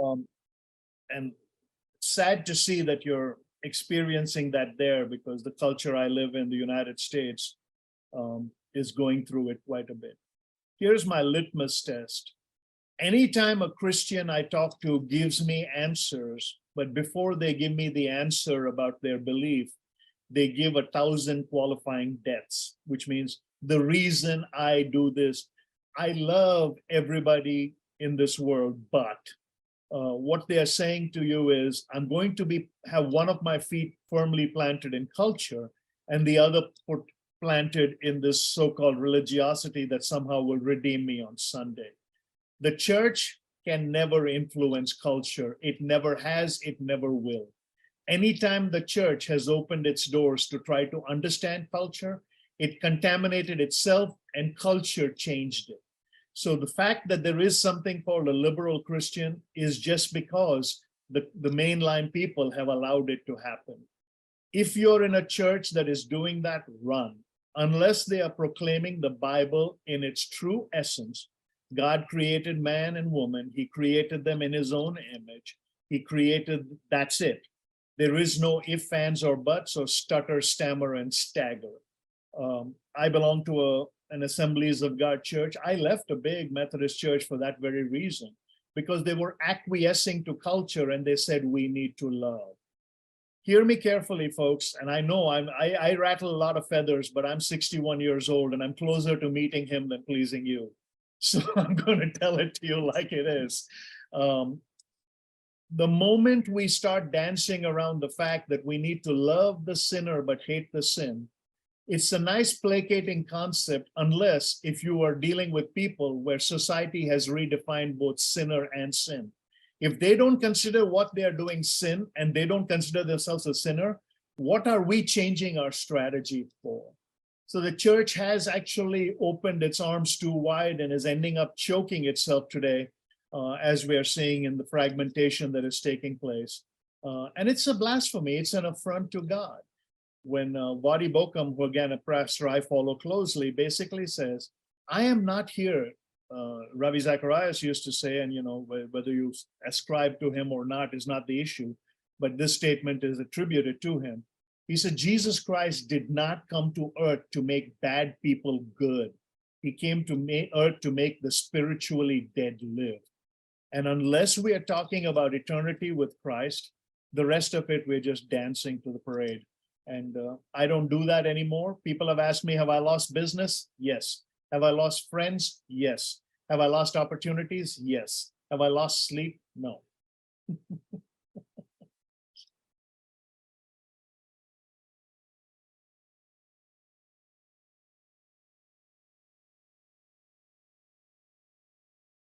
Um, and sad to see that you're experiencing that there, because the culture I live in, the United States, is going through it quite a bit. Here's my litmus test. Anytime a Christian I talk to gives me answers, but before they give me the answer about their belief, they give 1,000 qualifying deaths, which means the reason I do this, I love everybody in this world, but what they are saying to you is, I'm going to have one of my feet firmly planted in culture and the other planted in this so-called religiosity that somehow will redeem me on Sunday. The church can never influence culture. It never has, it never will. Anytime the church has opened its doors to try to understand culture, it contaminated itself and culture changed it. So the fact that there is something called a liberal Christian is just because the mainline people have allowed it to happen. If you're in a church that is doing that, run. Unless they are proclaiming the Bible in its true essence, God created man and woman. He created them in his own image. He created, that's it. There is no if, ands, or buts, or stutter, stammer, and stagger. I belong to an Assemblies of God church. I left a big Methodist church for that very reason, because they were acquiescing to culture and they said, we need to love. Hear me carefully, folks, and I know I rattle a lot of feathers, but I'm 61 years old and I'm closer to meeting him than pleasing you. So I'm going to tell it to you like it is. The moment we start dancing around the fact that we need to love the sinner but hate the sin, it's a nice placating concept, unless if you are dealing with people where society has redefined both sinner and sin. If they don't consider what they are doing sin and they don't consider themselves a sinner, what are we changing our strategy for? So the church has actually opened its arms too wide and is ending up choking itself today, as we are seeing in the fragmentation that is taking place. And it's a blasphemy. It's an affront to God. When Vadi Bokam, who again a pastor I follow closely, basically says, I am not here. Ravi Zacharias used to say, and whether you ascribe to him or not is not the issue, but this statement is attributed to him. He said, Jesus Christ did not come to earth to make bad people good. He came to earth to make the spiritually dead live. And unless we are talking about eternity with Christ, the rest of it, we're just dancing to the parade. And I don't do that anymore. People have asked me, have I lost business? Yes. Have I lost friends? Yes. Have I lost opportunities? Yes. Have I lost sleep? No.